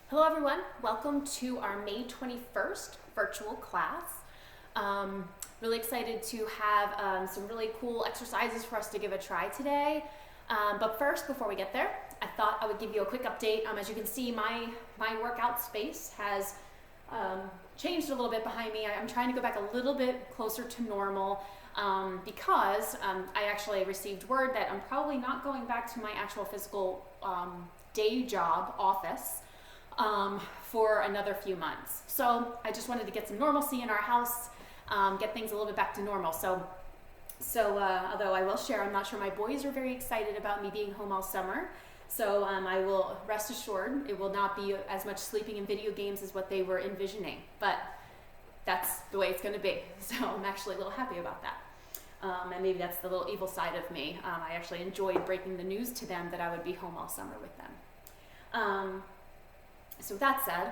Hello everyone, welcome to our May 21st virtual class. Really excited to have some really cool exercises for us to give a try today. But first, before we get there, I thought I would give you a quick update. As you can see, my workout space has changed a little bit behind me. I'm trying to go back a little bit closer to normal because I actually received word that I'm probably not going back to my actual physical day job office for another few months. So I just wanted to get some normalcy in our house, get things a little bit back to normal. So although I will share, I'm not sure my boys are very excited about me being home all summer. So I will rest assured it will not be as much sleeping in video games as what they were envisioning, but that's the way it's going to be. So I'm actually a little happy about that. And maybe that's the little evil side of me. I actually enjoyed breaking the news to them that I would be home all summer with them. So with that said,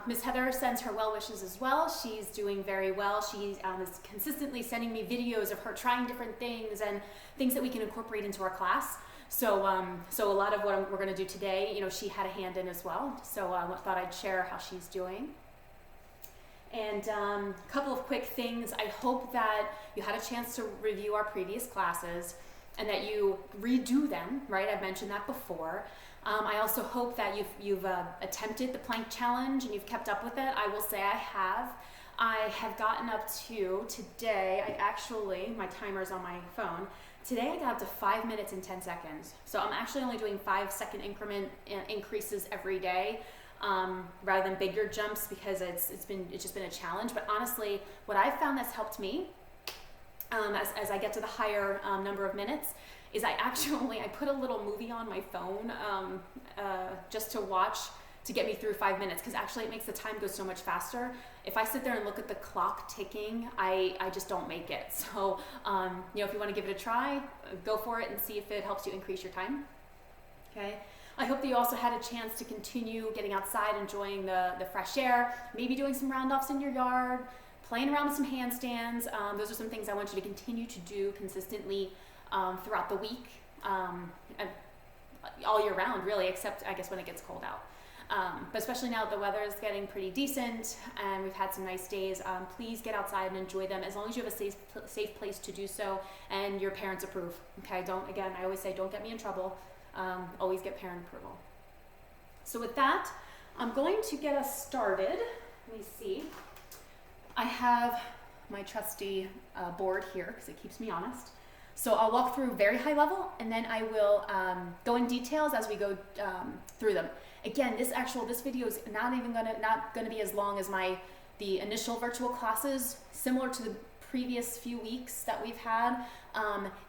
Ms. Heather sends her well wishes as well. She's doing very well. She is consistently sending me videos of her trying different things and things that we can incorporate into our class. So a lot of what we're going to do today, she had a hand in as well. So I thought I'd share how she's doing. And a couple of quick things. I hope that you had a chance to review our previous classes and that you redo them, right? I've mentioned that before. I also hope that you've attempted the plank challenge and you've kept up with it. I will say I have. I have gotten up to today, my timer's on my phone. Today I got up to 5 minutes and 10 seconds. So I'm actually only doing 5-second increment increases every day rather than bigger jumps because it's just been a challenge. But honestly, what I've found that's helped me as I get to the higher number of minutes is I put a little movie on my phone just to watch to get me through 5 minutes, because actually it makes the time go so much faster. If I sit there and look at the clock ticking, I just don't make it. So if you want to give it a try, go for it and see if it helps you increase your time. Okay. I hope that you also had a chance to continue getting outside, enjoying the fresh air, maybe doing some round-offs in your yard, playing around with some handstands. Those are some things I want you to continue to do consistently throughout the week, and all year round really, except I guess when it gets cold out. But especially now that the weather is getting pretty decent and we've had some nice days, please get outside and enjoy them as long as you have a safe place to do so and your parents approve. Okay, I always say don't get me in trouble. Always get parent approval. So with that, I'm going to get us started. Let me see. I have my trusty board here because it keeps me honest. So I'll walk through very high level and then I will go in details as we go through them. Again, this video is not gonna be as long as the initial virtual classes, similar to the previous few weeks that we've had.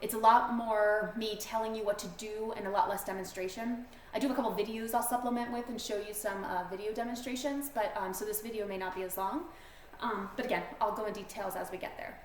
It's a lot more me telling you what to do and a lot less demonstration. I do have a couple videos I'll supplement with and show you some video demonstrations, but so this video may not be as long. But again, I'll go in details as we get there.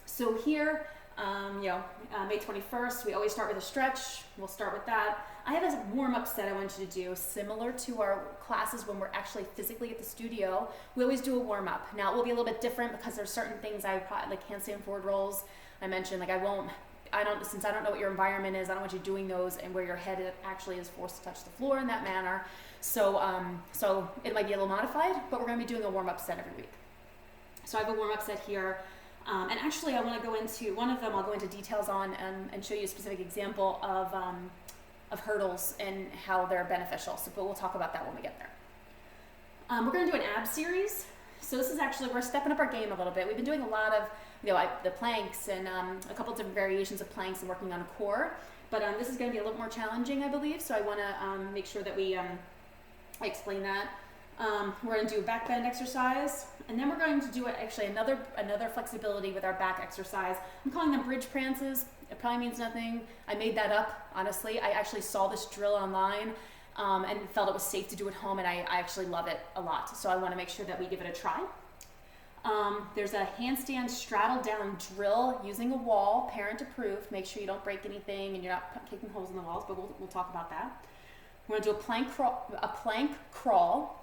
So here, May 21st, we always start with a stretch. We'll start with that. I have a warm-up set I want you to do, similar to our classes when we're actually physically at the studio. We always do a warm-up. Now, it will be a little bit different because there's certain things like handstand forward rolls. I mentioned, since I don't know what your environment is, I don't want you doing those and where your head actually is forced to touch the floor in that manner. So it might be a little modified, but we're going to be doing a warm-up set every week. So I have a warm-up set here. And actually, I want to go into one of them. I'll go into details on and show you a specific example of hurdles and how they're beneficial. But we'll talk about that when we get there. We're going to do an ab series. So this is we're stepping up our game a little bit. We've been doing a lot of the planks and a couple different variations of planks and working on a core. But this is going to be a little more challenging, I believe. So I want to make sure that I explain that. We're going to do a back bend exercise, and then we're going to do another flexibility with our back exercise. I'm calling them bridge prances. It probably means nothing. I made that up, honestly. I actually saw this drill online and felt it was safe to do at home, and I actually love it a lot. So I want to make sure that we give it a try. There's a handstand straddle down drill using a wall, parent approved. Make sure you don't break anything and you're not kicking holes in the walls, but we'll talk about that. We're going to do a plank crawl.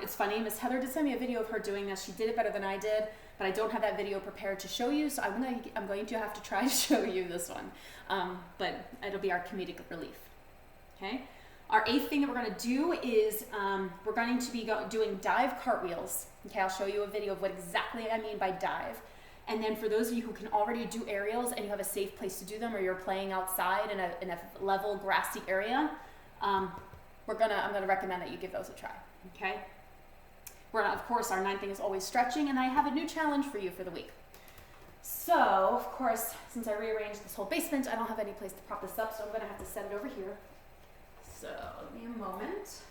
It's funny, Miss Heather did send me a video of her doing this. She did it better than I did, but I don't have that video prepared to show you, so I'm going to have to try to show you this one. But it'll be our comedic relief. Okay? Our 8th thing that we're going to do is we're going to be doing dive cartwheels. Okay, I'll show you a video of what exactly I mean by dive. And then for those of you who can already do aerials and you have a safe place to do them, or you're playing outside in a level grassy area, I'm gonna recommend that you give those a try. Okay. Of course, our 9th thing is always stretching, and I have a new challenge for you for the week. So, of course, since I rearranged this whole basement, I don't have any place to prop this up, so I'm gonna have to set it over here. So give me a moment,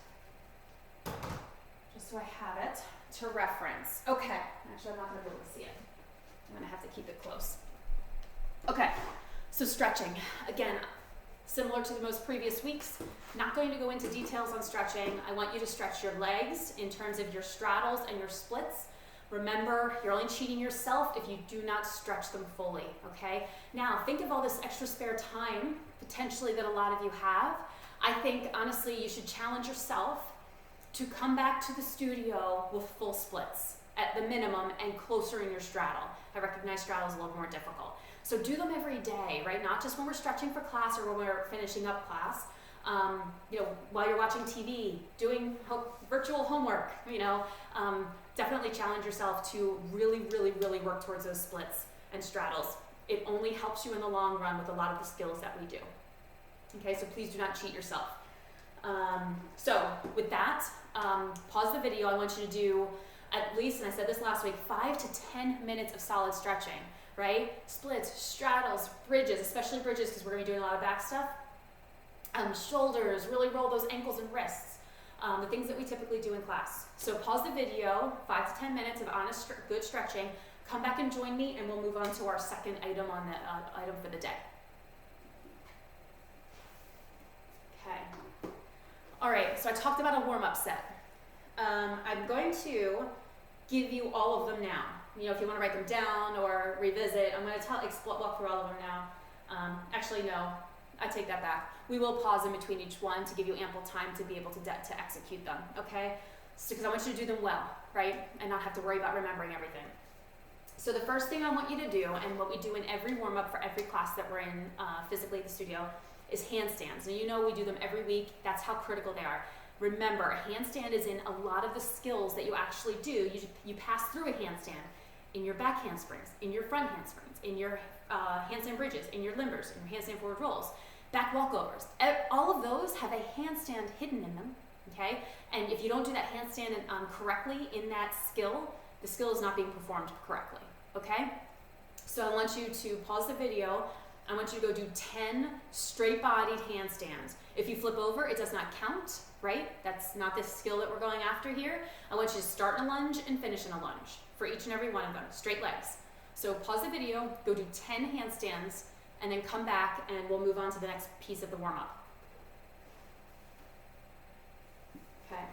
just so I have it to reference. Okay. Actually, I'm not gonna be able to see it. I'm gonna have to keep it close. Okay, so stretching. Again, similar to the most previous weeks, not going to go into details on stretching. I want you to stretch your legs in terms of your straddles and your splits. Remember, you're only cheating yourself if you do not stretch them fully, okay? Now, think of all this extra spare time, potentially, that a lot of you have. I think, honestly, you should challenge yourself to come back to the studio with full splits at the minimum and closer in your straddle. I recognize straddle is a little more difficult. So do them every day, right? Not just when we're stretching for class or when we're finishing up class. While you're watching TV, doing virtual homework, definitely challenge yourself to really, really, really work towards those splits and straddles. It only helps you in the long run with a lot of the skills that we do. Okay, so please do not cheat yourself. So with that, pause the video. I want you to do at least, and I said this last week, 5 to 10 minutes of solid stretching, right? Splits, straddles, bridges, especially bridges because we're going to be doing a lot of back stuff. Shoulders, really roll those ankles and wrists, the things that we typically do in class. So pause the video, 5 to 10 minutes of honest, good stretching. Come back and join me, and we'll move on to our second item on the item for the day. Okay. All right, so I talked about a warm-up set. I'm going to give you all of them now. If you want to write them down or revisit, I'm going to walk through all of them now. Actually, no, I take that back. We will pause in between each one to give you ample time to be able to execute them, okay? Because I want you to do them well, right? And not have to worry about remembering everything. So the first thing I want you to do, and what we do in every warm-up for every class that we're in physically at the studio, is handstands. And we do them every week. That's how critical they are. Remember, a handstand is in a lot of the skills that you actually do. You pass through a handstand in your back handsprings, in your front handsprings, in your handstand bridges, in your limbers, in your handstand forward rolls, back walkovers. All of those have a handstand hidden in them, okay? And if you don't do that handstand correctly in that skill, the skill is not being performed correctly, okay? So I want you to pause the video. I want you to go do 10 straight-bodied handstands. If you flip over, it does not count, right? That's not the skill that we're going after here. I want you to start in a lunge and finish in a lunge for each and every one of them, straight legs. So pause the video, go do 10 handstands, and then come back and we'll move on to the next piece of the warm-up. Okay.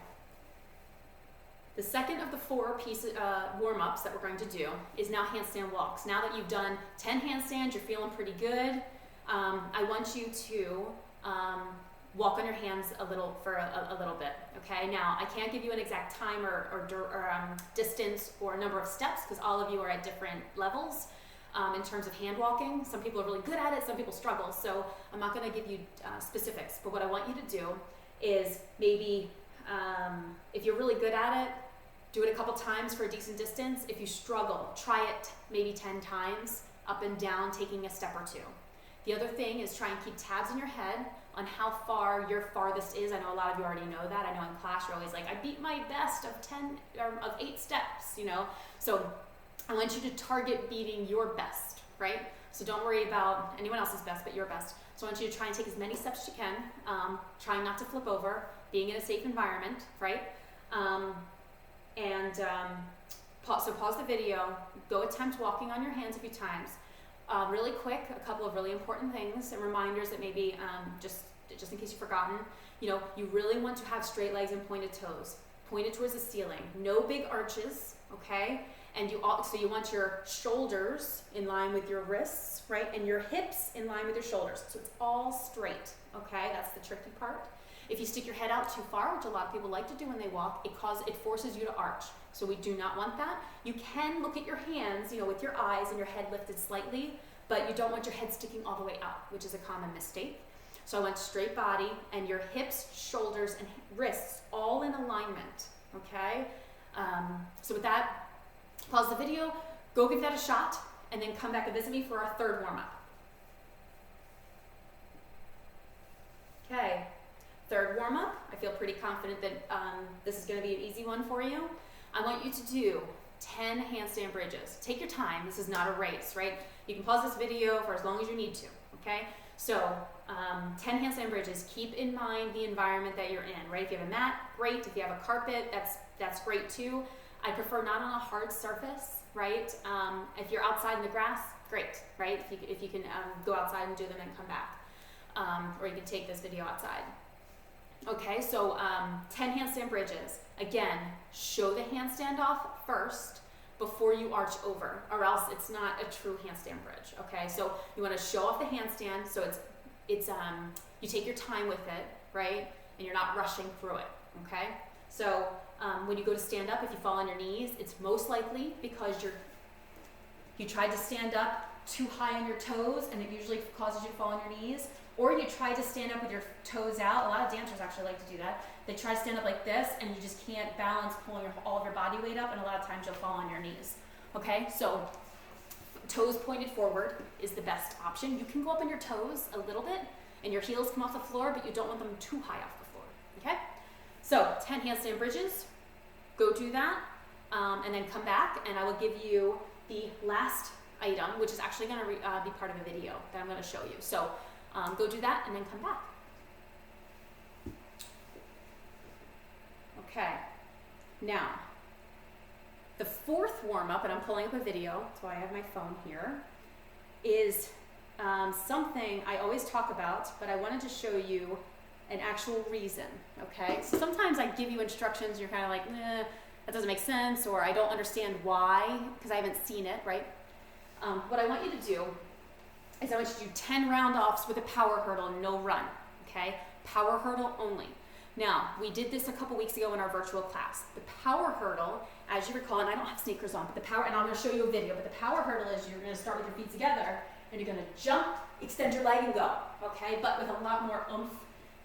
The second of the 4 pieces warm-ups that we're going to do is now handstand walks. Now that you've done 10 handstands, you're feeling pretty good. I want you to walk on your hands a little bit. Okay. Now I can't give you an exact time or distance or number of steps because all of you are at different levels in terms of hand walking. Some people are really good at it. Some people struggle. So I'm not going to give you specifics. But what I want you to do is maybe if you're really good at it, do it a couple times for a decent distance. If you struggle, try it maybe 10 times up and down, taking a step or 2. The other thing is try and keep tabs in your head on how far your farthest is. I know a lot of you already know that. I know in class you're always like, I beat my best of 10 or of 8 steps, So I want you to target beating your best, right? So don't worry about anyone else's best, but your best. So I want you to try and take as many steps as you can, trying not to flip over, being in a safe environment, right? So pause the video, go attempt walking on your hands a few times. Really quick, a couple of really important things and reminders that maybe just in case you've forgotten. You really want to have straight legs and pointed toes, pointed towards the ceiling. No big arches, okay? And so you want your shoulders in line with your wrists, right? And your hips in line with your shoulders. So it's all straight, okay? That's the tricky part. If you stick your head out too far, which a lot of people like to do when they walk, it forces you to arch. So we do not want that. You can look at your hands, with your eyes and your head lifted slightly, but you don't want your head sticking all the way out, which is a common mistake. So I want straight body and your hips, shoulders, and wrists all in alignment, okay? So with that, pause the video, go give that a shot, and then come back and visit me for our third warm-up. Okay, third warm-up. I feel pretty confident that this is gonna be an easy one for you. I want you to do 10 handstand bridges. Take your time, this is not a race, right? You can pause this video for as long as you need to, okay? So 10 handstand bridges. Keep in mind the environment that you're in, right? If you have a mat, great. If you have a carpet, that's great too. I prefer not on a hard surface, right? If you're outside in the grass, great, right? If you can go outside and do them and come back. Or you can take this video outside. Okay, so 10 handstand bridges. Again, show the handstand off first before you arch over, or else it's not a true handstand bridge. Okay, so you want to show off the handstand, so it's you take your time with it, right, and you're not rushing through it. Okay, so when you go to stand up, if you fall on your knees, it's most likely because you tried to stand up too high on your toes, and it usually causes you to fall on your knees. Or you try to stand up with your toes out. A lot of dancers actually like to do that. They try to stand up like this, and you just can't balance pulling all of your body weight up, and a lot of times you'll fall on your knees. Okay, so toes pointed forward is the best option. You can go up on your toes a little bit, and your heels come off the floor, but you don't want them too high off the floor, okay? So 10 handstand bridges, go do that, and then come back, and I will give you the last item, which is actually gonna be part of a video that I'm gonna show you. So go do that and then come back. Okay, now the fourth warm-up, and I'm pulling up a video, that's why I have my phone here, is something I always talk about, but I wanted to show you an actual reason, okay? So sometimes I give you instructions and you're kind of like, that doesn't make sense, or I don't understand why, because I haven't seen it, right? What I want you to do is I want you to do 10 round-offs with a power hurdle, no run, okay? Power hurdle only. Now, we did this a couple weeks ago in our virtual class. The power hurdle, as you recall, and I don't have sneakers on, but the power, and I'm gonna show you a video, but the power hurdle is you're gonna start with your feet together, and you're gonna jump, extend your leg, and go, okay? But with a lot more oomph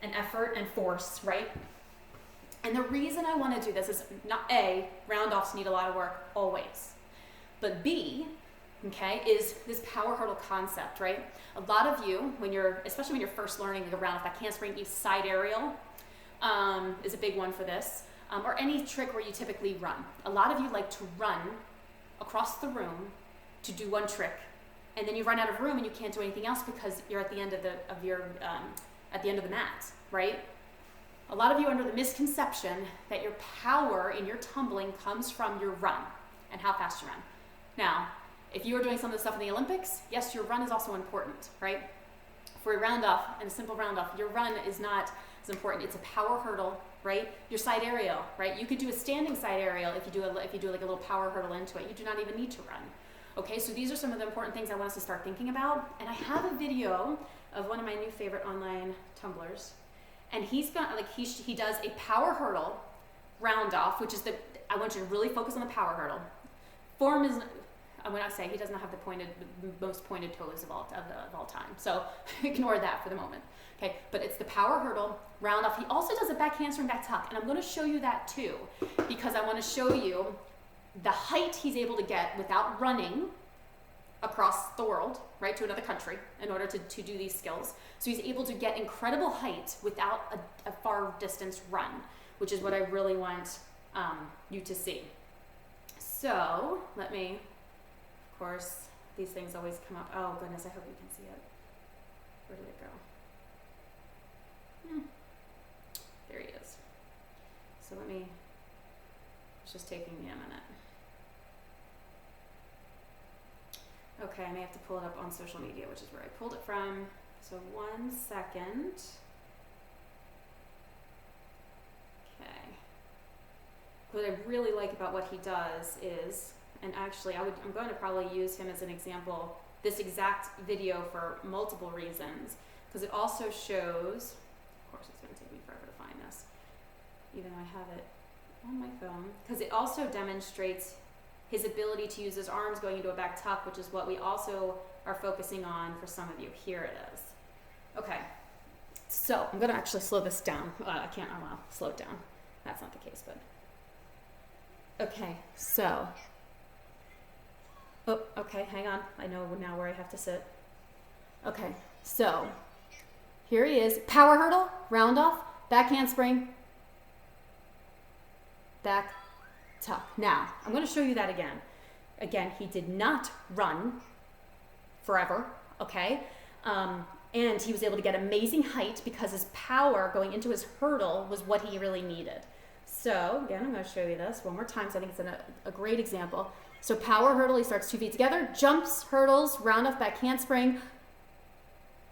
and effort and force, right? And the reason I wanna do this is, not A, round-offs need a lot of work, always. But B, okay, is this power hurdle concept, right? A lot of you, especially when you're first learning the round off, that handspring east side aerial is a big one for this, or any trick where you typically run. A lot of you like to run across the room to do one trick, and then you run out of room and you can't do anything else because you're at the end of the mat, right? A lot of you are under the misconception that your power in your tumbling comes from your run and how fast you run. Now, if you are doing some of the stuff in the Olympics, yes, your run is also important, right? For a round off and a simple round off, your run is not as important. It's a power hurdle, right? Your side aerial, right? You could do a standing side aerial if you do like a little power hurdle into it. You do not even need to run. Okay, so these are some of the important things I want us to start thinking about. And I have a video of one of my new favorite online tumblers, and he does a power hurdle round off, which is I want you to really focus on the power hurdle. Form is, I'm going to say he does not have the most pointed toes of all time. So ignore that for the moment. Okay, but it's the power hurdle, round off. He also does a back handspring, back tuck, and I'm going to show you that too, because I want to show you the height he's able to get without running across the world, right, to another country in order to do these skills. So he's able to get incredible height without a far distance run, which is what I really want you to see. So let me, of course, these things always come up. Oh goodness, I hope you can see it. Where did it go? There he is. So it's just taking me a minute. Okay, I may have to pull it up on social media, which is where I pulled it from. So 1 second. Okay. What I really like about what he does is, and actually I'm going to probably use him as an example, this exact video for multiple reasons, because it also shows, of course it's going to take me forever to find this, even though I have it on my phone, because it also demonstrates his ability to use his arms going into a back tuck, which is what we also are focusing on for some of you. Here it is. Okay, so I'm gonna actually slow this down. I can't, oh wow, slow it down. That's not the case, but. Okay, so. Oh, okay, hang on. I know now where I have to sit. Okay, so here he is. Power hurdle, round off, back handspring, back tuck. Now, I'm going to show you that again. Again, he did not run forever, okay? And he was able to get amazing height because his power going into his hurdle was what he really needed. So, again, I'm going to show you this one more time, so I think it's a great example. So power hurdle, he starts 2 feet together, jumps, hurdles, round off, back handspring,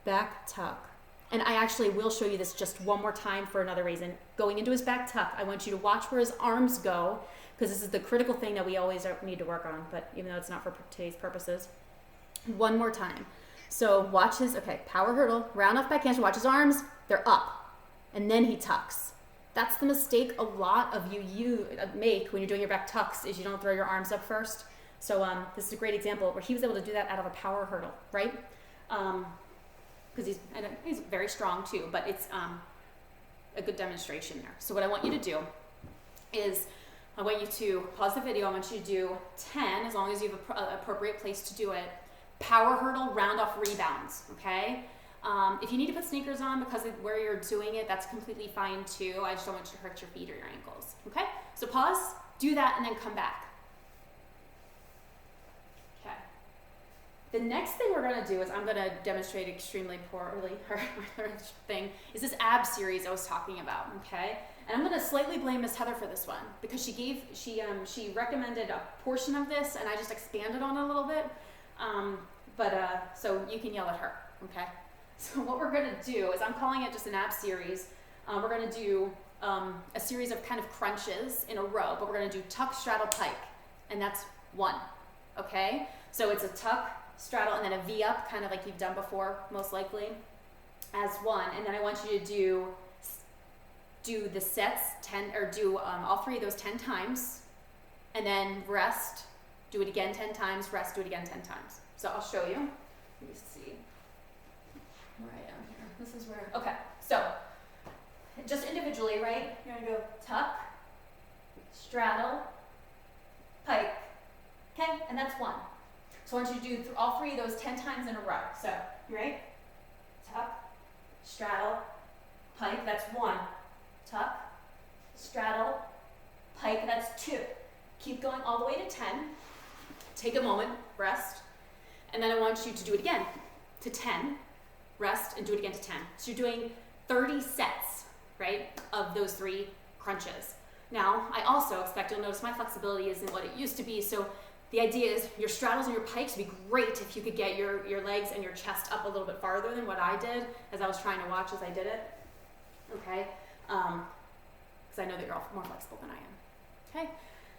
back tuck. And I actually will show you this just one more time for another reason. Going into his back tuck, I want you to watch where his arms go, because this is the critical thing that we always need to work on, but even though it's not for today's purposes. One more time. So watch his, okay, power hurdle, round off, back handspring, watch his arms, they're up, and then he tucks. That's the mistake a lot of you make when you're doing your back tucks, is you don't throw your arms up first. So this is a great example where he was able to do that out of a power hurdle, right? Because he's very strong too, but it's a good demonstration there. So what I want you to do is I want you to pause the video. I want you to do 10, as long as you have an appropriate place to do it. Power hurdle, round off rebounds, okay? If you need to put sneakers on because of where you're doing it, that's completely fine too. I just don't want you to hurt your feet or your ankles, okay? So pause, do that, and then come back. Okay. The next thing we're gonna do is I'm gonna demonstrate extremely poorly, her thing, is this ab series I was talking about, okay? And I'm gonna slightly blame Miss Heather for this one because she recommended a portion of this and I just expanded on it a little bit. So you can yell at her, okay? So what we're gonna do is, I'm calling it just an ab series. We're gonna do a series of kind of crunches in a row, but we're gonna do tuck, straddle, pike, and that's 1, okay? So it's a tuck, straddle, and then a V up, kind of like you've done before, most likely, as 1. And then I want you to do the sets 10, or do all 3 of those 10 times, and then rest, do it again 10 times, rest, do it again 10 times. So I'll show you. Let me see where I am here. This is where, okay, so just individually, right? You're gonna go tuck, straddle, pike, okay? And that's 1. So I want you to do all 3 of those 10 times in a row. So, you ready? Tuck, straddle, pike, that's 1. Tuck, straddle, pike, that's 2. Keep going all the way to 10. Take a moment, rest, and then I want you to do it again to 10. Rest, and do it again to 10. So you're doing 30 sets, right, of those 3 crunches. Now, I also expect you'll notice my flexibility isn't what it used to be, so the idea is your straddles and your pikes would be great if you could get your legs and your chest up a little bit farther than what I did as I was trying to watch as I did it, okay? Because I know that you're all more flexible than I am, okay?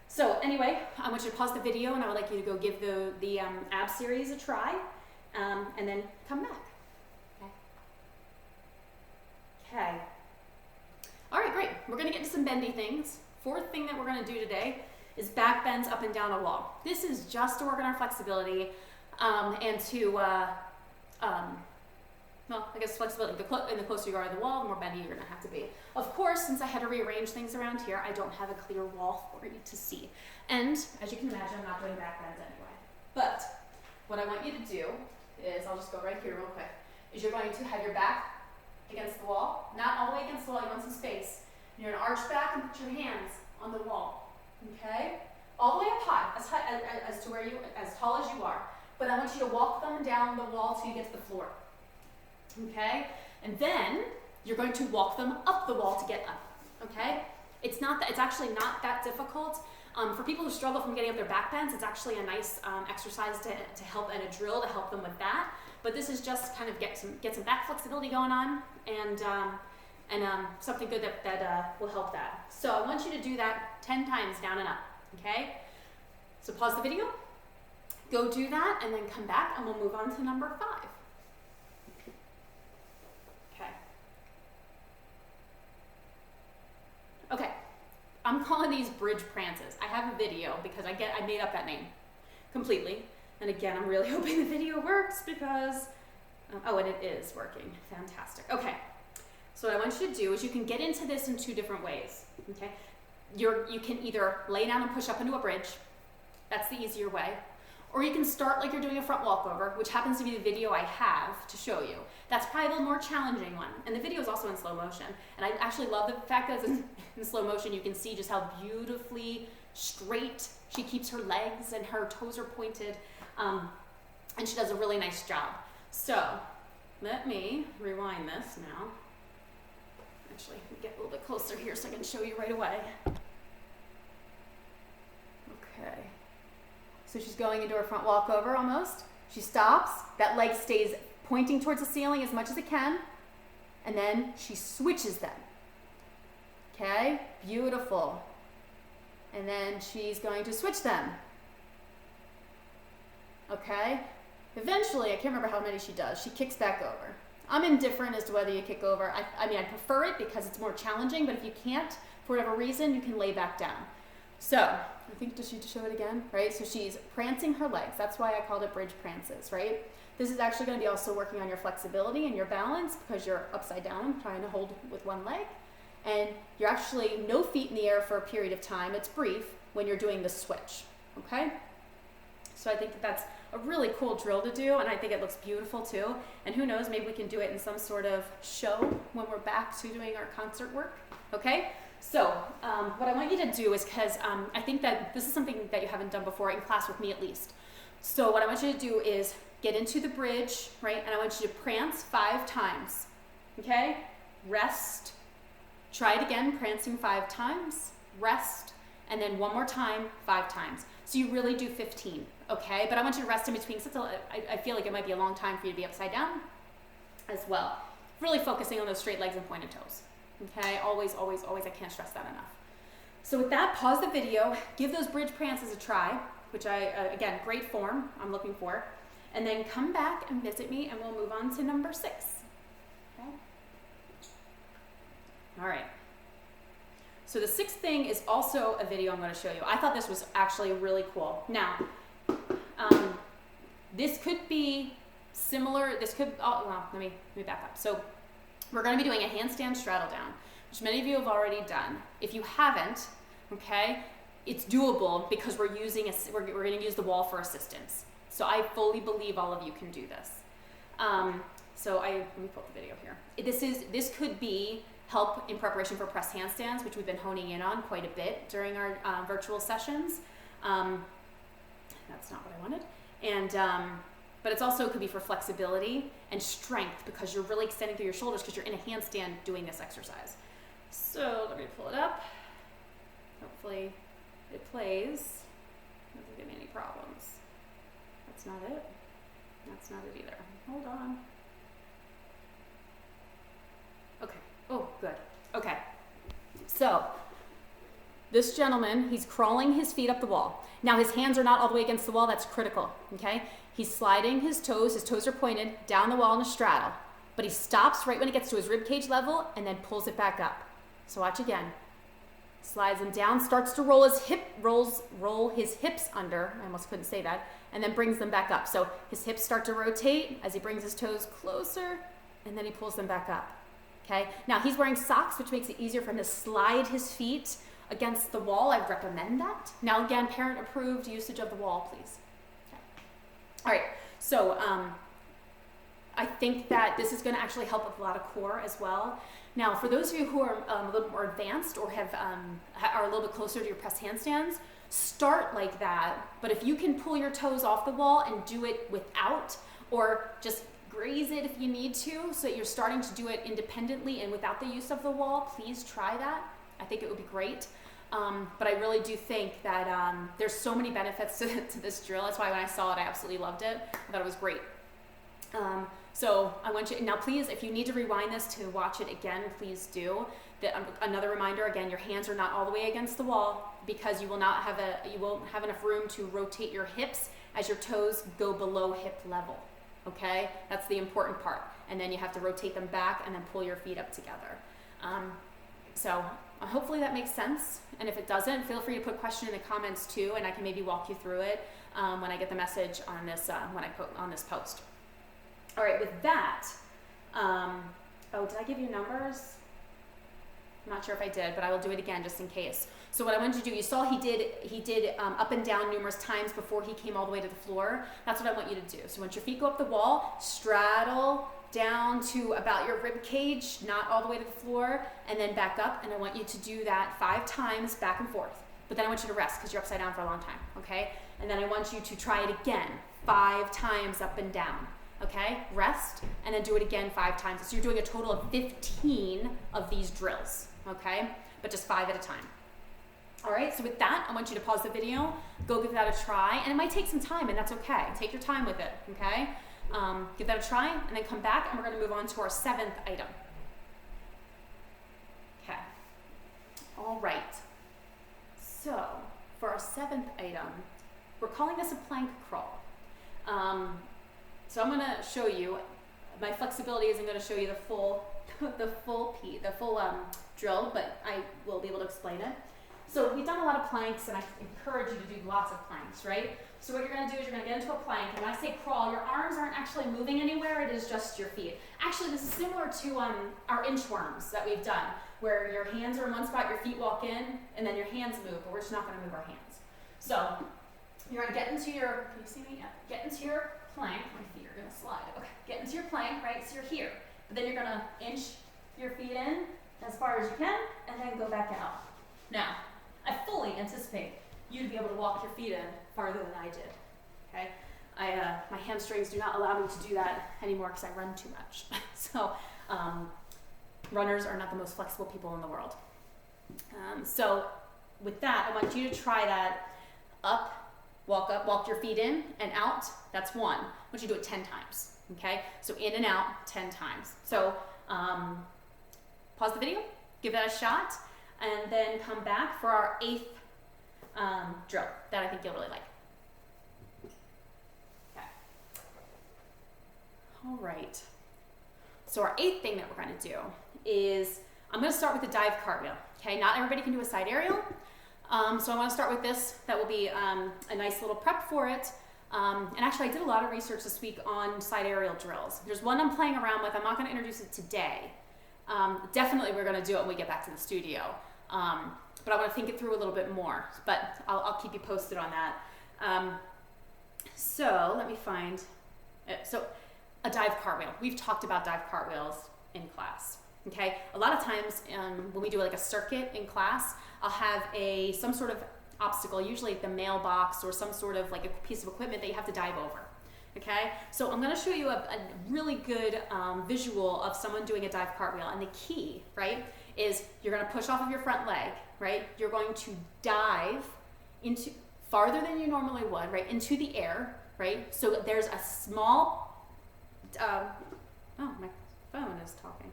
So anyway, I want you to pause the video and I would like you to go give the ab series a try, and then come back. Okay. All right, great. We're gonna get into some bendy things. 4th thing that we're gonna do today is back bends up and down a wall. This is just to work on our flexibility and to, well, I guess flexibility. The closer you are to the wall, the more bendy you're gonna have to be. Of course, since I had to rearrange things around here, I don't have a clear wall for you to see. And as you can imagine, I'm not doing back bends anyway. But what I want you to do is, I'll just go right here real quick, is you're going to have your back against the wall, not all the way against the wall, you want some space. You're gonna arch back and put your hands on the wall, okay? All the way up high, as to where you, as tall as you are. But I want you to walk them down the wall till you get to the floor, okay? And then you're going to walk them up the wall to get up, okay? It's actually not that difficult. For people who struggle from getting up their back bends, it's actually a nice exercise to help, and a drill to help them with that. But this is just kind of get some back flexibility going on, and something good that will help that. So I want you to do that 10 times down and up, okay? So pause the video, go do that, and then come back, and we'll move on to number 5. Okay, I'm calling these bridge prances. I have a video because I made up that name completely. And again, I'm really hoping the video works because, oh, and it is working. Fantastic. Okay, So what I want you to do is you can get into this in two different ways, okay? You can either lay down and push up into a bridge. That's the easier way. Or you can start like you're doing a front walkover, which happens to be the video I have to show you. That's probably the more challenging one. And the video is also in slow motion. And I actually love the fact that it's in slow motion. You can see just how beautifully straight she keeps her legs and her toes are pointed. And she does a really nice job. So let me rewind this now. Actually, get a little bit closer here so I can show you right away. Okay. So she's going into her front walkover almost. She stops. That leg stays pointing towards the ceiling as much as it can. And then she switches them. Okay, beautiful. And then she's going to switch them. Okay. Eventually, I can't remember how many she does. She kicks back over. I'm indifferent as to whether you kick over. I mean, I prefer it because it's more challenging, but if you can't, for whatever reason, you can lay back down. So, I think, does she show it again? Right? So she's prancing her legs. That's why I called it bridge prances, right? This is actually going to be also working on your flexibility and your balance because you're upside down, trying to hold with one leg. And you're actually no feet in the air for a period of time. It's brief when you're doing the switch, okay? So I think that that's a really cool drill to do, and I think it looks beautiful too. And who knows, maybe we can do it in some sort of show when we're back to doing our concert work, okay? So what I want you to do is, because I think that this is something that you haven't done before in class with me at least. So what I want you to do is get into the bridge, right? And I want you to prance 5 times, okay? Rest, try it again, prancing 5 times, rest, and then one more time, 5 times. So you really do 15, okay? But I want you to rest in between, because I feel like it might be a long time for you to be upside down as well. Really focusing on those straight legs and pointed toes, okay? Always, always, always, I can't stress that enough. So with that, pause the video, give those bridge prances a try, which again, great form I'm looking for, and then come back and visit me and we'll move on to number 6, okay? All right. So the 6th thing is also a video I'm going to show you. I thought this was actually really cool. Now, this could be similar. This could, oh, well, let me back up. So we're going to be doing a handstand straddle down, which many of you have already done. If you haven't, okay, it's doable because we're going to use the wall for assistance. So I fully believe all of you can do this. Let me pull up the video here. This could be help in preparation for press handstands, which we've been honing in on quite a bit during our virtual sessions. That's not what I wanted. And but it's also could be for flexibility and strength because you're really extending through your shoulders because you're in a handstand doing this exercise. So let me pull it up. Hopefully it plays. Doesn't give me any problems. That's not it. That's not it either. Hold on. Okay. Oh, good. Okay. So this gentleman, he's crawling his feet up the wall. Now his hands are not all the way against the wall. That's critical. Okay. He's sliding his toes are pointed down the wall in a straddle, but he stops right when it gets to his rib cage level and then pulls it back up. So watch again. Slides them down, starts to roll his hips under. I almost couldn't say that. And then brings them back up. So his hips start to rotate as he brings his toes closer and then he pulls them back up. Okay. Now he's wearing socks, which makes it easier for him to slide his feet against the wall. I recommend that. Now again, parent approved usage of the wall, please. Okay. All right. So I think that this is going to actually help with a lot of core as well. Now, for those of you who are a little more advanced or are a little bit closer to your press handstands, start like that. But if you can pull your toes off the wall and do it without, or just graze it if you need to, so that you're starting to do it independently and without the use of the wall, please try that. I think it would be great. But I really do think that there's so many benefits to this drill. That's why when I saw it, I absolutely loved it. I thought it was great. So I want you, now please, if you need to rewind this to watch it again, please do. Another reminder, again, your hands are not all the way against the wall because you won't have enough room to rotate your hips as your toes go below hip level. Okay, that's the important part. And then you have to rotate them back and then pull your feet up together. So hopefully that makes sense. And if it doesn't, feel free to put a question in the comments too, and I can maybe walk you through it when I get the message on this when I put on this post. All right, with that, Oh, did I give you numbers? I'm not sure if I did, but I will do it again just in case. So what I wanted you to do, you saw he did up and down numerous times before he came all the way to the floor. That's what I want you to do. So once your feet go up the wall, straddle down to about your rib cage, not all the way to the floor, and then back up. And I want you to do that 5 times back and forth. But then I want you to rest because you're upside down for a long time, okay? And then I want you to try it again 5 times up and down. Okay, rest, and then do it again 5 times. So you're doing a total of 15 of these drills, okay? But just 5 at a time. All right, so with that, I want you to pause the video, go give that a try, and it might take some time, and that's okay. Take your time with it, okay? Give that a try, and then come back, and we're gonna move on to our 7th item. Okay, all right. So, for our 7th item, we're calling this a plank crawl. So I'm going to show you, my flexibility isn't going to show you the full drill, but I will be able to explain it. So we've done a lot of planks, and I encourage you to do lots of planks, right? So what you're going to do is you're going to get into a plank, and when I say crawl, your arms aren't actually moving anywhere, it is just your feet. Actually, this is similar to our inchworms that we've done, where your hands are in one spot, your feet walk in, and then your hands move, but we're just not going to move our hands. So you're going to get into your, can you see me? Yeah. Get into your plank. My feet are going to slide. Okay, get into your plank, right? So you're here. But then you're going to inch your feet in as far as you can, and then go back out. Now, I fully anticipate you to be able to walk your feet in farther than I did. Okay, my hamstrings do not allow me to do that anymore because I run too much. So, runners are not the most flexible people in the world. So, with that, I want you to try that up. Walk your feet in and out. That's 1. I want you to do it 10 times. Okay? So in and out 10 times. So pause the video, give that a shot, and then come back for our 8th drill that I think you'll really like. Okay. All right. So our 8th thing that we're going to do is I'm going to start with the dive cartwheel. Okay? Not everybody can do a side aerial. So I want to start with this. That will be a nice little prep for it. And actually, I did a lot of research this week on side aerial drills. There's one I'm playing around with. I'm not going to introduce it today. Definitely, we're going to do it when we get back to the studio. But I want to think it through a little bit more. But I'll keep you posted on that. So let me find it. So a dive cartwheel. We've talked about dive cartwheels in class. Okay, a lot of times when we do like a circuit in class, I'll have some sort of obstacle, usually the mailbox or some sort of like a piece of equipment that you have to dive over. Okay, so I'm going to show you a really good visual of someone doing a dive cartwheel, and the key, right, is you're going to push off of your front leg, right? You're going to dive into farther than you normally would, right, into the air, right? So there's a small, oh, my phone is talking.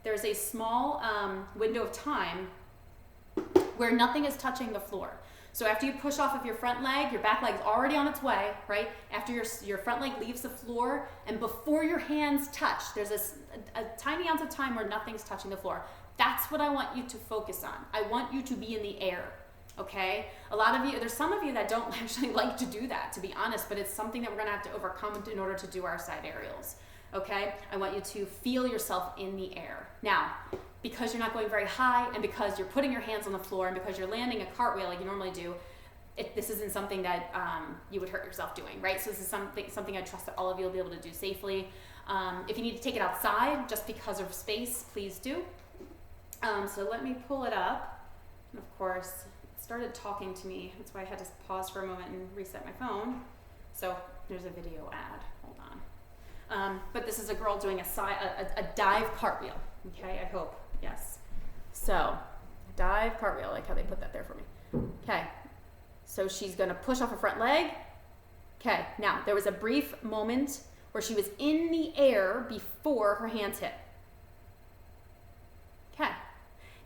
There's a small window of time where nothing is touching the floor. So after you push off of your front leg, your back leg's already on its way, right? After your front leg leaves the floor and before your hands touch, there's a tiny ounce of time where nothing's touching the floor. That's what I want you to focus on. I want you to be in the air, okay? A lot of you, there's some of you that don't actually like to do that, to be honest, but it's something that we're gonna have to overcome in order to do our side aerials, okay? I want you to feel yourself in the air. Now, because you're not going very high and because you're putting your hands on the floor and because you're landing a cartwheel like you normally do, this isn't something that you would hurt yourself doing, right? So this is something I trust that all of you will be able to do safely. If you need to take it outside just because of space, please do. So let me pull it up. And of course, it started talking to me. That's why I had to pause for a moment and reset my phone. So there's a video ad. Hold on. But this is a girl doing a dive cartwheel. Okay, I hope. Yes. So, dive cartwheel, like how they put that there for me. Okay. So she's going to push off her front leg. Okay. Now, there was a brief moment where she was in the air before her hands hit. Okay.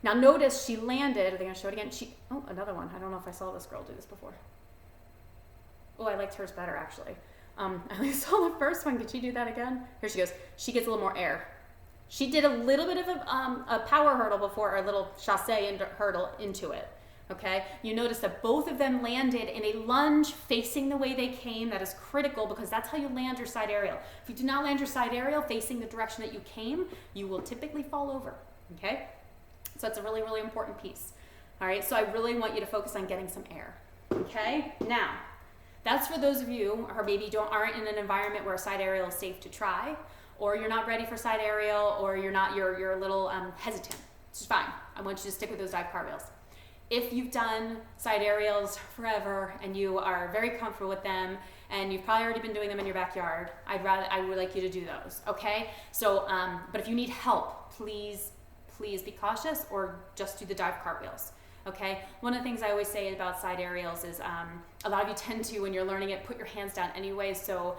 Now, notice she landed. Are they going to show it again? Oh, another one. I don't know if I saw this girl do this before. Oh, I liked hers better, actually. I only saw the first one. Could she do that again? Here she goes. She gets a little more air. She did a little bit of a power hurdle before, or a little chassé hurdle into it, okay? You notice that both of them landed in a lunge facing the way they came. That is critical because that's how you land your side aerial. If you do not land your side aerial facing the direction that you came, you will typically fall over, okay? So it's a really, really important piece. All right, so I really want you to focus on getting some air, okay? Now, that's for those of you who maybe aren't in an environment where a side aerial is safe to try, or you're not ready for side aerial, or you're a little hesitant. It's fine. I want you to stick with those dive cartwheels. If you've done side aerials forever and you are very comfortable with them, and you've probably already been doing them in your backyard, I would like you to do those, okay? So, but if you need help, please be cautious or just do the dive cartwheels, okay? One of the things I always say about side aerials is a lot of you tend to, when you're learning it, put your hands down anyway, so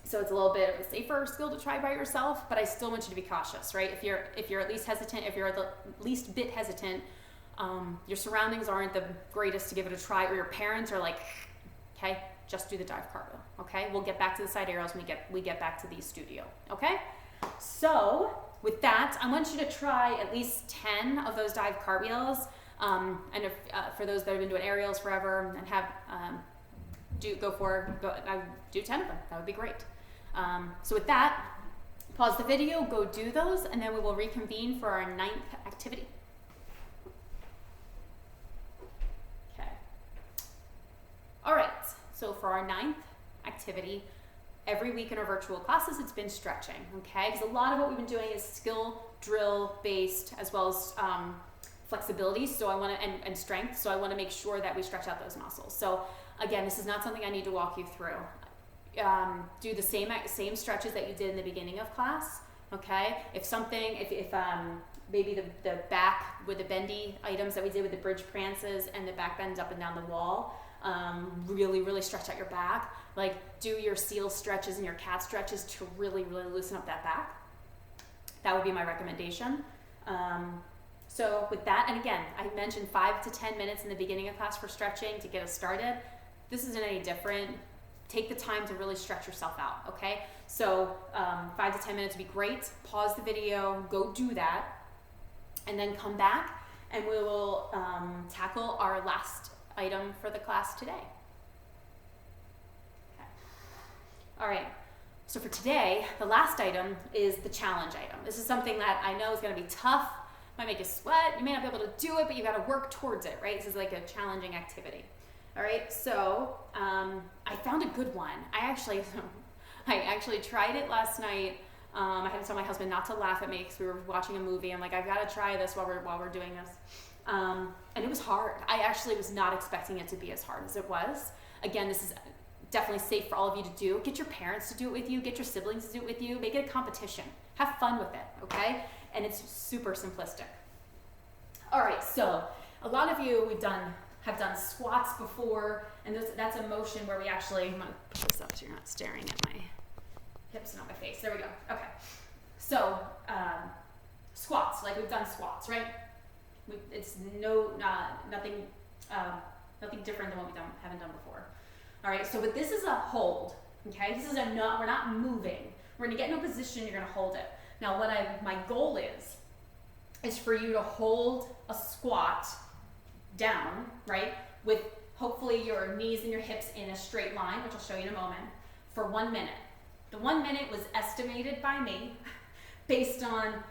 it's a little bit of a safer skill to try by yourself, but I still want you to be cautious, right? If you're at least hesitant, if you're the least bit hesitant, your surroundings aren't the greatest to give it a try, or your parents are like, okay, just do the dive cartwheel, okay? We'll get back to the side aerials when we get back to the studio, okay? So with that, I want you to try at least 10 of those dive cartwheels, and if, for those that have been doing aerials forever and have do 10 of them. That would be great. So with that, pause the video, go do those, and then we will reconvene for our 9th activity. Okay. All right, so for our 9th activity, every week in our virtual classes, it's been stretching, okay? Because a lot of what we've been doing is skill drill based, as well as flexibility, and strength. So I want to make sure that we stretch out those muscles. So again, this is not something I need to walk you through. Do the same stretches that you did in the beginning of class, okay? If maybe the back with the bendy items that we did with the bridge prances and the back bends up and down the wall, really, really stretch out your back. Like, do your seal stretches and your cat stretches to really, really loosen up that back. That would be my recommendation. So with that, and again, I mentioned 5 to 10 minutes in the beginning of class for stretching to get us started. This isn't any different. Take the time to really stretch yourself out, okay? So 5 to 10 minutes would be great. Pause the video, go do that, and then come back, and we will tackle our last item for the class today. Okay. All right, so for today, the last item is the challenge item. This is something that I know is gonna be tough, might make you sweat, you may not be able to do it, but you gotta work towards it, right? This is like a challenging activity. All right, so I found a good one. I actually tried it last night. I had to tell my husband not to laugh at me because we were watching a movie. I'm like, I've got to try this while we're doing this. And it was hard. I actually was not expecting it to be as hard as it was. Again, this is definitely safe for all of you to do. Get your parents to do it with you. Get your siblings to do it with you. Make it a competition. Have fun with it, okay? And it's super simplistic. All right, so a lot of you have done squats before, and that's a motion where we actually, I'm gonna put this up so you're not staring at my hips and not my face. There we go. Okay. So squats, like we've done squats, right? It's nothing different than what we haven't done before. All right. So, but this is a hold. Okay. This is we're not moving. We're gonna get in a position. You're gonna hold it. Now, my goal is for you to hold a squat down, right, with hopefully your knees and your hips in a straight line, which I'll show you in a moment, for 1 minute. The 1 minute was estimated by me based on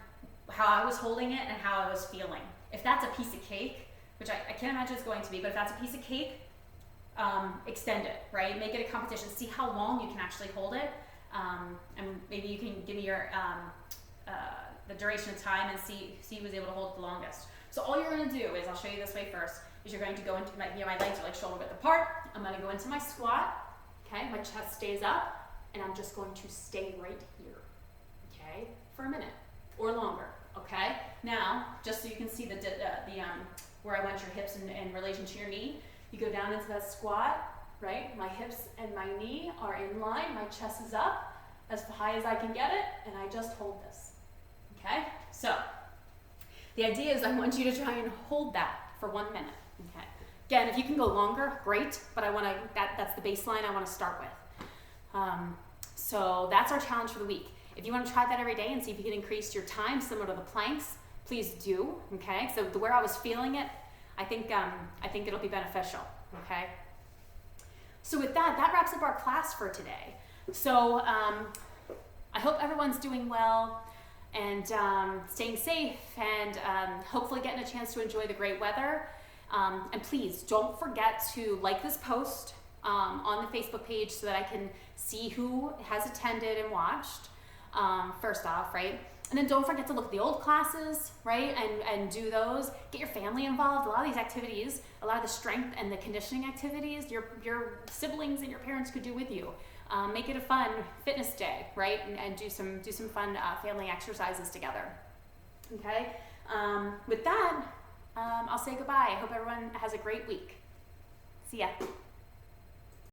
how I was holding it and how I was feeling. If that's a piece of cake, which I can't imagine it's going to be, but if that's a piece of cake, extend it, right? Make it a competition. See how long you can actually hold it, and maybe you can give me your the duration of time and see who was able to hold it the longest. So all you're going to do is, I'll show you this way first, is you're going to go into my legs are like shoulder width apart. I'm going to go into my squat, okay? My chest stays up, and I'm just going to stay right here, okay, for a minute or longer, okay? Now, just so you can see the where I want your hips in relation to your knee, you go down into that squat, right? My hips and my knee are in line. My chest is up as high as I can get it, and I just hold this, okay? So the idea is I want you to try and hold that for 1 minute, okay? Again, if you can go longer, great, but that's the baseline I want to start with. So that's our challenge for the week. If you want to try that every day and see if you can increase your time similar to the planks, please do, okay? So where I was feeling it, I think it'll be beneficial, okay? So with that, that wraps up our class for today. So I hope everyone's doing well and staying safe and hopefully getting a chance to enjoy the great weather. And please don't forget to like this post on the Facebook page so that I can see who has attended and watched, first off, right? And then don't forget to look at the old classes, right? And do those. Get your family involved. A lot of these activities, a lot of the strength and the conditioning activities, your siblings and your parents could do with you. Make it a fun fitness day, right? And do some fun family exercises together. Okay. With that, I'll say goodbye. I hope everyone has a great week. See ya.